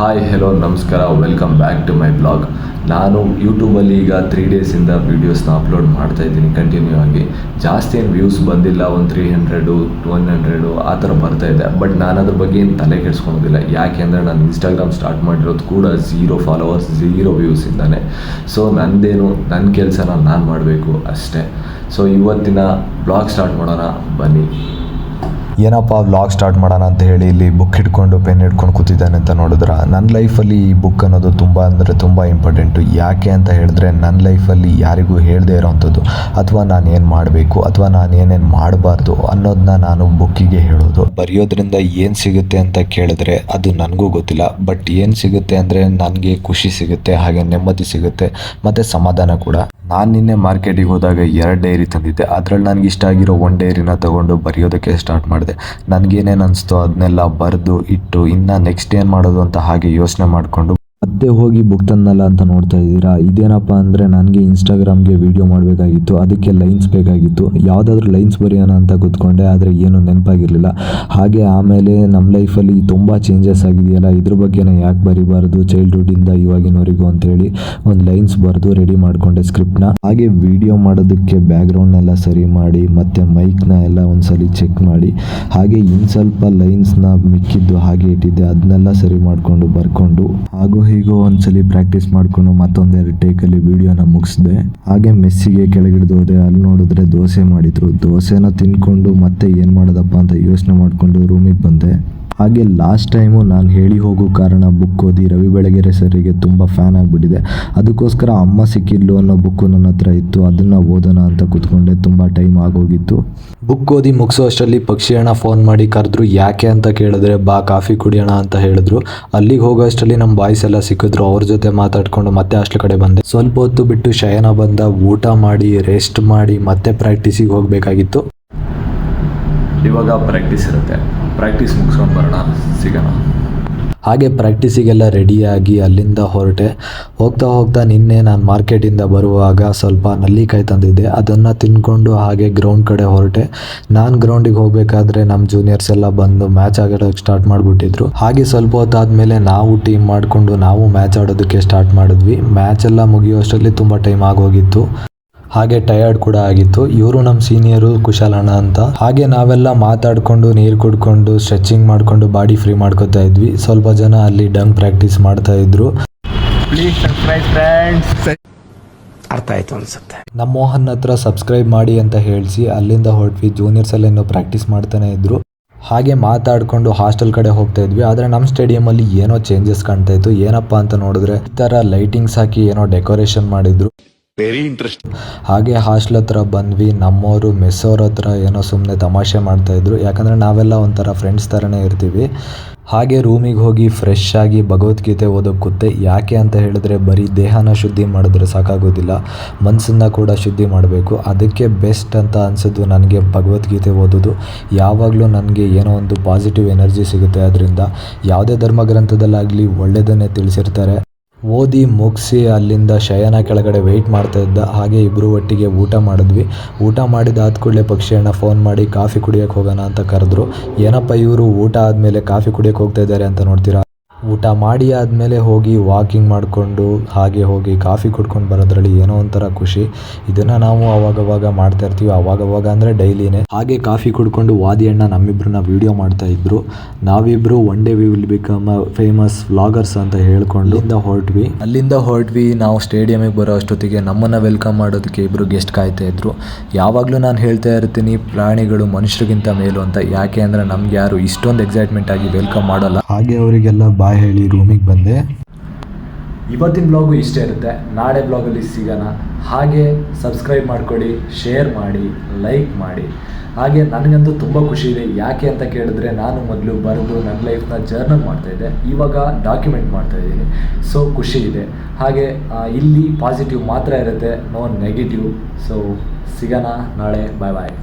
Hi hello ನಮಸ್ಕಾರ, welcome back to my blog. ನಾನು ಯೂಟ್ಯೂಬಲ್ಲಿ ಈಗ 3 ಡೇಸಿಂದ ವೀಡಿಯೋಸ್ನ ಅಪ್ಲೋಡ್ ಮಾಡ್ತಾ ಇದ್ದೀನಿ ಕಂಟಿನ್ಯೂ ಆಗಿ. ಜಾಸ್ತಿ ಏನು ವ್ಯೂಸ್ ಬಂದಿಲ್ಲ, ಒಂದು 300 100 ಆ ಥರ ಬರ್ತಾ ಇದೆ. ಬಟ್ ನಾನು ಅದ್ರ ಬಗ್ಗೆ ಏನು ತಲೆ ಕೆಡಿಸ್ಕೊಳೋದಿಲ್ಲ. ಯಾಕೆ ಅಂದರೆ ನಾನು ಇನ್ಸ್ಟಾಗ್ರಾಮ್ ಸ್ಟಾರ್ಟ್ ಮಾಡಿರೋದು ಕೂಡ 0 ಫಾಲೋವರ್ಸ್ 0 ವ್ಯೂಸಿಂದಾನೆ. ಸೊ ನನ್ನ ಕೆಲಸನ ನಾನು ಮಾಡಬೇಕು ಅಷ್ಟೇ. ಸೊ ಇವತ್ತಿನ ಬ್ಲಾಗ್ ಸ್ಟಾರ್ಟ್ ಮಾಡೋಣ ಬನ್ನಿ. ಏನಪ್ಪ ವ್ಲಾಗ್ ಸ್ಟಾರ್ಟ್ ಮಾಡೋಣ ಅಂತ ಹೇಳಿ ಇಲ್ಲಿ ಬುಕ್ ಹಿಡ್ಕೊಂಡು ಪೆನ್ ಹಿಡ್ಕೊಂಡು ಕೂತಿದ್ದಾನೆ ಅಂತ ನೋಡಿದ್ರೆ, ನನ್ನ ಲೈಫಲ್ಲಿ ಈ ಬುಕ್ ಅನ್ನೋದು ತುಂಬ ಇಂಪಾರ್ಟೆಂಟು. ಯಾಕೆ ಅಂತ ಹೇಳಿದ್ರೆ ನನ್ನ ಲೈಫಲ್ಲಿ ಯಾರಿಗೂ ಹೇಳದೇ ಇರೋವಂಥದ್ದು, ಅಥವಾ ನಾನು ಏನು ಮಾಡಬೇಕು ಅಥವಾ ನಾನು ಏನೇನು ಮಾಡಬಾರ್ದು ಅನ್ನೋದನ್ನ ನಾನು ಬುಕ್ಕಿಗೆ ಹೇಳೋದು. ಬರೆಯೋದ್ರಿಂದ ಏನು ಸಿಗುತ್ತೆ ಅಂತ ಕೇಳಿದ್ರೆ ಅದು ನನಗೂ ಗೊತ್ತಿಲ್ಲ. ಬಟ್ ಏನು ಸಿಗುತ್ತೆ ಅಂದರೆ ನನಗೆ ಖುಷಿ ಸಿಗುತ್ತೆ, ಹಾಗೆ ನೆಮ್ಮದಿ ಸಿಗುತ್ತೆ ಮತ್ತು ಸಮಾಧಾನ ಕೂಡ. ನಾನು ನಿನ್ನೆ ಮಾರ್ಕೆಟಿಗೆ ಹೋದಾಗ 2 ಡೈರಿ ತಂದಿದ್ದೆ. ಅದರಲ್ಲಿ ನನಗೆ ಇಷ್ಟ ಆಗಿರೋ 1 ಡೈರಿನ ತೊಗೊಂಡು ಬರೆಯೋದಕ್ಕೆ ಸ್ಟಾರ್ಟ್ ಮಾಡಿದೆ. ನನಗೇನೇನು ಅನಿಸ್ತೋ ಅದನ್ನೆಲ್ಲ ಬರೆದು ಇಟ್ಟು ಇನ್ನು ನೆಕ್ಸ್ಟ್ ಏನು ಮಾಡೋದು ಅಂತ ಹಾಗೆ ಯೋಚನೆ ಮಾಡಿಕೊಂಡು ಮತ್ತೆ ಹೋಗಿ ಬುಕ್ ತಂದಲ್ಲ ಅಂತ ನೋಡ್ತಾ ಇದ್ದೀರಾ. ಇದೇನಪ್ಪ ಅಂದರೆ ನನಗೆ ಇನ್ಸ್ಟಾಗ್ರಾಮ್ಗೆ ವೀಡಿಯೋ ಮಾಡಬೇಕಾಗಿತ್ತು, ಅದಕ್ಕೆ ಲೈನ್ಸ್ ಬೇಕಾಗಿತ್ತು. ಯಾವುದಾದ್ರೂ ಲೈನ್ಸ್ ಬರೆಯೋಣ ಅಂತ ಕೂತ್ಕೊಂಡೆ, ಆದರೆ ಏನು ನೆನಪಾಗಿರಲಿಲ್ಲ. ಹಾಗೆ ಆಮೇಲೆ ನಮ್ಮ ಲೈಫಲ್ಲಿ ತುಂಬ ಚೇಂಜಸ್ ಆಗಿದೆಯಲ್ಲ, ಇದ್ರ ಬಗ್ಗೆನೇ ಯಾಕೆ ಬರಿಬಾರ್ದು ಚೈಲ್ಡ್ಹುಡ್ಡಿಂದ ಇವಾಗಿನವರೆಗೂ ಅಂತೇಳಿ ಒಂದು ಲೈನ್ಸ್ ಬರೆದು ರೆಡಿ ಮಾಡಿಕೊಂಡೆ ಸ್ಕ್ರಿಪ್ಟ್ನ. ಹಾಗೆ ವೀಡಿಯೋ ಮಾಡೋದಕ್ಕೆ ಬ್ಯಾಕ್ಗ್ರೌಂಡ್ನೆಲ್ಲ ಸರಿ ಮಾಡಿ ಮತ್ತು ಮೈಕ್ನ ಎಲ್ಲ ಒಂದ್ಸಲಿ ಚೆಕ್ ಮಾಡಿ, ಹಾಗೆ ಇನ್ನು ಸ್ವಲ್ಪ ಲೈನ್ಸ್ನ ಮಿಕ್ಕಿದ್ದು ಹಾಗೆ ಇಟ್ಟಿದ್ದೆ, ಅದನ್ನೆಲ್ಲ ಸರಿ ಮಾಡಿಕೊಂಡು ಬರ್ಕೊಂಡು ಹಾಗೂ ಹೀಗೋ ಒಂದ್ಸಲಿ ಪ್ರಾಕ್ಟೀಸ್ ಮಾಡಿಕೊಂಡು ಮತ್ತೊಂದೆರಡು ಟೇಕಲ್ಲಿ ವೀಡಿಯೋನ ಮುಗಿಸಿದೆ. ಹಾಗೆ ಮೆಸ್ಸಿಗೆ ಕೆಳಗಿಳಿದು ಹೋದೆ. ಅಲ್ಲಿ ನೋಡಿದ್ರೆ ದೋಸೆ ಮಾಡಿದ್ರು. ದೋಸೆನ ತಿನ್ಕೊಂಡು ಮತ್ತೆ ಏನು ಮಾಡೋದಪ್ಪ ಅಂತ ಯೋಚನೆ ಮಾಡಿಕೊಂಡು ರೂಮಿಗೆ ಬಂದೆ. ಹಾಗೆ ಲಾಸ್ಟ್ ಟೈಮು ನಾನು ಹೇಳಿ ಹೋಗೋ ಕಾರಣ ಬುಕ್ ಓದಿ ರವಿ ಬೆಳಗೆರೆ ಸರಿಗೆ ತುಂಬ ಫ್ಯಾನ್ ಆಗಿಬಿಟ್ಟಿದೆ. ಅದಕ್ಕೋಸ್ಕರ ಅಮ್ಮ ಸಿಕ್ಕಿದ್ಲು ಅನ್ನೋ ಬುಕ್ಕು ನನ್ನ ಹತ್ರ ಇತ್ತು, ಅದನ್ನು ಓದೋಣ ಅಂತ ಕೂತ್ಕೊಂಡೆ. ತುಂಬ ಟೈಮ್ ಆಗೋಗಿತ್ತು. ಬುಕ್ ಓದಿ ಮುಗಿಸೋ ಅಷ್ಟರಲ್ಲಿ ಪಕ್ಷಿ ಅಣ್ಣ ಫೋನ್ ಮಾಡಿ ಕರೆದ್ರು. ಯಾಕೆ ಅಂತ ಕೇಳಿದ್ರೆ, ಬಾ ಕಾಫಿ ಕುಡಿಯೋಣ ಅಂತ ಹೇಳಿದ್ರು. ಅಲ್ಲಿಗೆ ಹೋಗೋ ಅಷ್ಟರಲ್ಲಿ ನಮ್ಮ ಬಾಯ್ಸ್ ಎಲ್ಲ ಸಿಕ್ಕಿದ್ರು. ಅವ್ರ ಜೊತೆ ಮಾತಾಡ್ಕೊಂಡು ಮತ್ತೆ ಹಾಸ್ಟೆಲ್ ಕಡೆ ಬಂದೆ. ಸ್ವಲ್ಪ ಹೊತ್ತು ಬಿಟ್ಟು ಶಯನ ಬಂದ. ಊಟ ಮಾಡಿ ರೆಸ್ಟ್ ಮಾಡಿ ಮತ್ತೆ ಪ್ರಾಕ್ಟೀಸಿಗೆ ಹೋಗಬೇಕಾಗಿತ್ತು. ಇವಾಗ ಪ್ರಾಕ್ಟೀಸ್ ಇರುತ್ತೆ, ಪ್ರಾಕ್ಟೀಸ್ ಮುಗಿಸ್ಕೊಂಡು ಬರೋಣ, ಸಿಗೋಣ. ಹಾಗೆ ಪ್ರಾಕ್ಟೀಸಿಗೆಲ್ಲ ರೆಡಿಯಾಗಿ ಅಲ್ಲಿಂದ ಹೊರಟೆ. ಹೋಗ್ತಾ ನಿನ್ನೆ ನಾನು ಮಾರ್ಕೆಟಿಂದ ಬರುವಾಗ ಸ್ವಲ್ಪ ನಲ್ಲಿಕಾಯಿ ತಂದಿದ್ದೆ, ಅದನ್ನು ತಿಂದ್ಕೊಂಡು ಹಾಗೆ ಗ್ರೌಂಡ್ ಕಡೆ ಹೊರಟೆ. ನಾನು ಗ್ರೌಂಡಿಗೆ ಹೋಗಬೇಕಾದ್ರೆ ನಮ್ಮ ಜೂನಿಯರ್ಸ್ ಎಲ್ಲ ಬಂದು ಮ್ಯಾಚ್ ಆಡೋಕ್ಕೆ ಸ್ಟಾರ್ಟ್ ಮಾಡಿಬಿಟ್ಟಿದ್ರು. ಹಾಗೆ ಸ್ವಲ್ಪ ಹೊತ್ತಾದಮೇಲೆ ನಾವು ಟೀಮ್ ಮಾಡಿಕೊಂಡು ನಾವು ಮ್ಯಾಚ್ ಆಡೋದಕ್ಕೆ ಸ್ಟಾರ್ಟ್ ಮಾಡಿದ್ವಿ. ಮ್ಯಾಚ್ ಎಲ್ಲ ಮುಗಿಯುವಷ್ಟರಲ್ಲಿ ತುಂಬ ಟೈಮ್ ಆಗೋಗಿತ್ತು, ಹಾಗೆ ಟಯರ್ಡ್ ಕೂಡ ಆಗಿತ್ತು. ಇವರು ನಮ್ಮ ಸೀನಿಯರು ಕುಶಾಲಣ್ಣ ಅಂತ. ಹಾಗೆ ನಾವೆಲ್ಲ ಮಾತಾಡಿಕೊಂಡು ನೀರು ಕುಡ್ಕೊಂಡು ಸ್ಟ್ರೆಚಿಂಗ್ ಮಾಡಿಕೊಂಡು ಬಾಡಿ ಫ್ರೀ ಮಾಡ್ಕೊತಾ ಇದ್ವಿ. ಸ್ವಲ್ಪ ಜನ ಅಲ್ಲಿ ಡಂಗ್ ಪ್ರಾಕ್ಟೀಸ್ ಮಾಡ್ತಾ ಇದ್ರು. ಅರ್ಥ ಆಯ್ತು ಅನ್ಸುತ್ತೆ. ನಮ್ಮ ಮೋಹನ್ ಹತ್ರ ಸಬ್ಸ್ಕ್ರೈಬ್ ಮಾಡಿ ಅಂತ ಹೇಳಿಸಿ ಅಲ್ಲಿಂದ ಹೊರಟ್ವಿ. ಜೂನಿಯರ್ಸ್ ಎಲ್ಲ ಇನ್ನೂ ಪ್ರಾಕ್ಟೀಸ್ ಮಾಡ್ತಾನೆ ಇದ್ರು. ಹಾಗೆ ಮಾತಾಡಿಕೊಂಡು ಹಾಸ್ಟೆಲ್ ಕಡೆ ಹೋಗ್ತಾ ಇದ್ವಿ. ಆದರೆ ನಮ್ಮ ಸ್ಟೇಡಿಯಮಲ್ಲಿ ಏನೋ ಚೇಂಜಸ್ ಕಾಣ್ತಾ ಇತ್ತು. ಏನಪ್ಪ ಅಂತ ನೋಡಿದ್ರೆ, ಈ ಥರ ಲೈಟಿಂಗ್ಸ್ ಹಾಕಿ ಏನೋ ಡೆಕೋರೇಷನ್ ಮಾಡಿದ್ರು. Very interest. ಹಾಗೆ ಹಾಸ್ಟೆಲ್ ಹತ್ರ ಬಂದ್ವಿ. ನಮ್ಮವರು ಮೆಸ್ಸವ್ರ ಹತ್ರ ಏನೋ ಸುಮ್ಮನೆ ತಮಾಷೆ ಮಾಡ್ತಾಯಿದ್ರು, ಯಾಕಂದರೆ ನಾವೆಲ್ಲ ಒಂಥರ ಫ್ರೆಂಡ್ಸ್ ಥರನೇ ಇರ್ತೀವಿ. ಹಾಗೆ ರೂಮಿಗೆ ಹೋಗಿ ಫ್ರೆಶ್ ಆಗಿ ಭಗವದ್ಗೀತೆ ಓದೋಕ್ಕೆ ಕೂತೆ. ಯಾಕೆ ಅಂತ ಹೇಳಿದ್ರೆ, ಬರೀ ದೇಹನ ಶುದ್ಧಿ ಮಾಡಿದ್ರೆ ಸಾಕಾಗೋದಿಲ್ಲ, ಮನಸ್ಸನ್ನು ಕೂಡ ಶುದ್ಧಿ ಮಾಡಬೇಕು. ಅದಕ್ಕೆ ಬೆಸ್ಟ್ ಅಂತ ಅನಿಸಿದ್ದು ನನಗೆ ಭಗವದ್ಗೀತೆ ಓದೋದು. ಯಾವಾಗಲೂ ನನಗೆ ಏನೋ ಒಂದು ಪಾಸಿಟಿವ್ ಎನರ್ಜಿ ಸಿಗುತ್ತೆ ಅದರಿಂದ. ಯಾವುದೇ ಧರ್ಮಗ್ರಂಥದಲ್ಲಾಗಲಿ ಒಳ್ಳೆಯದನ್ನೇ ತಿಳಿಸಿರ್ತಾರೆ. ಓದಿ ಮುಗಿಸಿ ಅಲ್ಲಿಂದ ಶಯನ ಕೆಳಗಡೆ ವೆಯ್ಟ್ ಮಾಡ್ತಾ ಇದ್ದ. ಹಾಗೆ ಇಬ್ಬರು ಒಟ್ಟಿಗೆ ಊಟ ಮಾಡಿದ್ವಿ. ಊಟ ಮಾಡಿದಾದ ಕೂಡಲೇ ಪಕ್ಷಿ ಅಣ್ಣ ಫೋನ್ ಮಾಡಿ ಕಾಫಿ ಕುಡಿಯೋಕ್ಕೆ ಹೋಗೋಣ ಅಂತ ಕರೆದ್ರು. ಏನಪ್ಪ ಇವರು ಊಟ ಆದಮೇಲೆ ಕಾಫಿ ಕುಡಿಯೋಕ್ಕೆ ಹೋಗ್ತಾ ಇದ್ದಾರೆ ಅಂತ ನೋಡ್ತೀರಾ. ಊಟ ಮಾಡಿ ಆದಮೇಲೆ ಹೋಗಿ ವಾಕಿಂಗ್ ಮಾಡಿಕೊಂಡು ಹಾಗೆ ಹೋಗಿ ಕಾಫಿ ಕುಡ್ಕೊಂಡು ಬರೋದ್ರಲ್ಲಿ ಏನೋ ಒಂಥರ ಖುಷಿ. ಇದನ್ನು ನಾವು ಅವಾಗವಾಗ ಮಾಡ್ತಾ ಇರ್ತೀವಿ, ಅವಾಗವಾಗ ಅಂದರೆ ಡೈಲಿನೇ. ಹಾಗೆ ಕಾಫಿ ಕುಡ್ಕೊಂಡು ವಾದಿ ಅಣ್ಣ ನಮ್ಮಿಬ್ಬರನ್ನ ವೀಡಿಯೋ ಮಾಡ್ತಾ ಇದ್ರು. ನಾವಿಬ್ಬರು one day we will become famous vloggers ಅಂತ ಹೇಳ್ಕೊಂಡು ಅಲ್ಲಿಂದ ಹೊರಟ್ವಿ. ನಾವು ಸ್ಟೇಡಿಯಮಿಗೆ ಬರೋ ಅಷ್ಟೊತ್ತಿಗೆ ನಮ್ಮನ್ನು ವೆಲ್ಕಮ್ ಮಾಡೋದಕ್ಕೆ ಇಬ್ಬರು ಗೆಸ್ಟ್ ಕಾಯ್ತಾ ಇದ್ರು. ಯಾವಾಗಲೂ ನಾನು ಹೇಳ್ತಾ ಇರ್ತೀನಿ, ಪ್ರಾಣಿಗಳು ಮನುಷ್ಯರಿಗಿಂತ ಮೇಲು ಅಂತ. ಯಾಕೆ ಅಂದರೆ ನಮ್ಗೆ ಯಾರು ಇಷ್ಟೊಂದು ಎಕ್ಸೈಟ್ಮೆಂಟ್ ಆಗಿ ವೆಲ್ಕಮ್ ಮಾಡೋಲ್ಲ. ಹಾಗೆ ಅವರಿಗೆಲ್ಲ ಬಾಯ್ ಹೇಳಿ ರೂಮಿಗೆ ಬಂದೆ. ಇವತ್ತಿನ ಬ್ಲಾಗು ಇಷ್ಟೇ ಇರುತ್ತೆ. ನಾಳೆ ಬ್ಲಾಗಲ್ಲಿ ಸಿಗೋಣ. ಹಾಗೆ ಸಬ್ಸ್ಕ್ರೈಬ್ ಮಾಡ್ಕೊಳ್ಳಿ, ಶೇರ್ ಮಾಡಿ, ಲೈಕ್ ಮಾಡಿ. ಹಾಗೆ ನನಗಂತೂ ತುಂಬ ಖುಷಿ ಇದೆ. ಯಾಕೆ ಅಂತ ಕೇಳಿದ್ರೆ, ನಾನು ಮೊದಲು ಬರೆದು ನನ್ನ ಲೈಫ್ನ ಜರ್ನಲ್ ಮಾಡ್ತಾಯಿದ್ದೆ, ಇವಾಗ ಡಾಕ್ಯುಮೆಂಟ್ ಮಾಡ್ತಾಯಿದ್ದೀನಿ. ಸೊ ಖುಷಿ ಇದೆ. ಹಾಗೆ ಇಲ್ಲಿ ಪಾಸಿಟಿವ್ ಮಾತ್ರ ಇರುತ್ತೆ, ನೋ ನೆಗೆಟಿವ್. ಸೊ ಸಿಗೋಣ ನಾಳೆ. ಬಾಯ್ ಬಾಯ್.